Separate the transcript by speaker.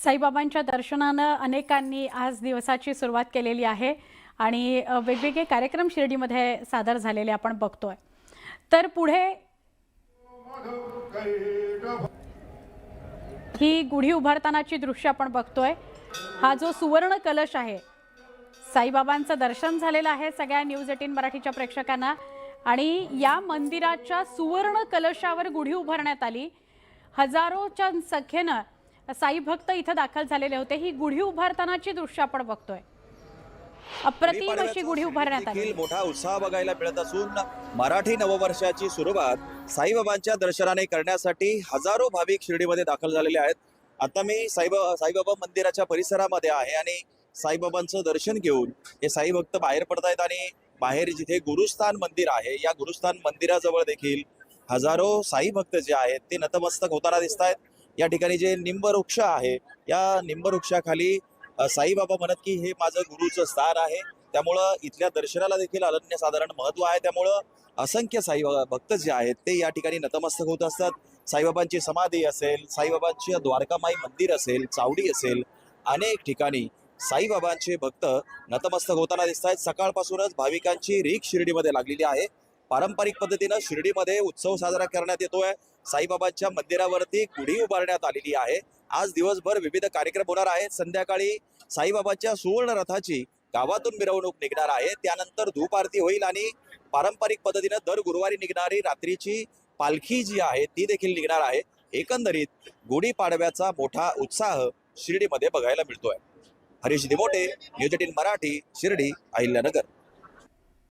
Speaker 1: साईबाबांच्या दर्शनानं अनेकांनी आज दिवसाची सुरुवात केलेली आहे आणि वेगवेगळे कार्यक्रम शिर्डीमध्ये सादर झालेले आपण बघतोय। तर पुढे ही गुढी उभारतानाची दृश्य आपण बघतोय। हा जो सुवर्ण कलश आहे, साईबाबांचं दर्शन झालेलं आहे सगळ्या न्यूज 18 मराठीच्या प्रेक्षकांना आणि या मंदिराच्या सुवर्ण कलशावर गुढी उभारण्यात आली। हजारोच्या संख्येने साई भक्त इथे दाखल झालेले होते। ही गुढी उभारतानाची दृश्य आपण बघतोय। अप्रतिम अशी गुढी उभारण्यात आली।
Speaker 2: मोठा उत्साह बघायला मिळत असून मराठी नववर्षाची सुरुवात साईबाबांच्या दर्शनाने करण्यासाठी हजारो भाविक शिर्डीमध्ये दाखल झालेले आहेत। आता मी साईबाबा मंदिराच्या परिसरामध्ये आहे आणि साईबाबांचं दर्शन घेऊन हे साई भक्त बाहेर पडतायत आणि बाहेर जिथे गुरुस्थान मंदिर आहे, या गुरुस्थान मंदिराजवळ देखील हजारो साई भक्त जे आहेत ते नतमस्तक होताना दिसत आहेत। या ठिकाणी जे निंबवृक्ष आहे, या निंबवृक्षाखाली साईबाबा म्हणत की हे माझं गुरुचं स्थान आहे, त्यामुळं इथल्या दर्शनाला देखील अनन्यसाधारण महत्व आहे। त्यामुळं असंख्य साई भक्त जे आहेत ते या ठिकाणी नतमस्तक होत असतात। साईबाबांची समाधी असेल, साईबाबांची द्वारकामाई मंदिर असेल, चावडी असेल, अनेक ठिकाणी साईबाबांचे भक्त नतमस्तक होताना दिसत आहेत। सकाळपासूनच भाविकांची रीख शिर्डीमध्ये लागलेली आहे। पारंपरिक पद्धतीनं शिर्डीमध्ये उत्सव साजरा करण्यात येतोय। साईबाबांच्या मंदिरावरती गुढी उभारण्यात आलेली आहे। आज दिवसभर विविध कार्यक्रम होणार आहेत। संध्याकाळी साईबाबांच्या सुवर्ण रथाची गावातून मिरवणूक निघणार आहे। त्यानंतर धूप आरती होईल आणि पारंपरिक पद्धतीनं दर गुरुवारी निघणारी रात्रीची पालखी जी आहे ती देखील निघणार आहे। एकंदरीत गुढीपाडव्याचा मोठा उत्साह शिर्डीमध्ये बघायला मिळतोय। हरीश दिमोटे, न्यूज 18 मराठी, शिर्डी, अहिल्यानगर।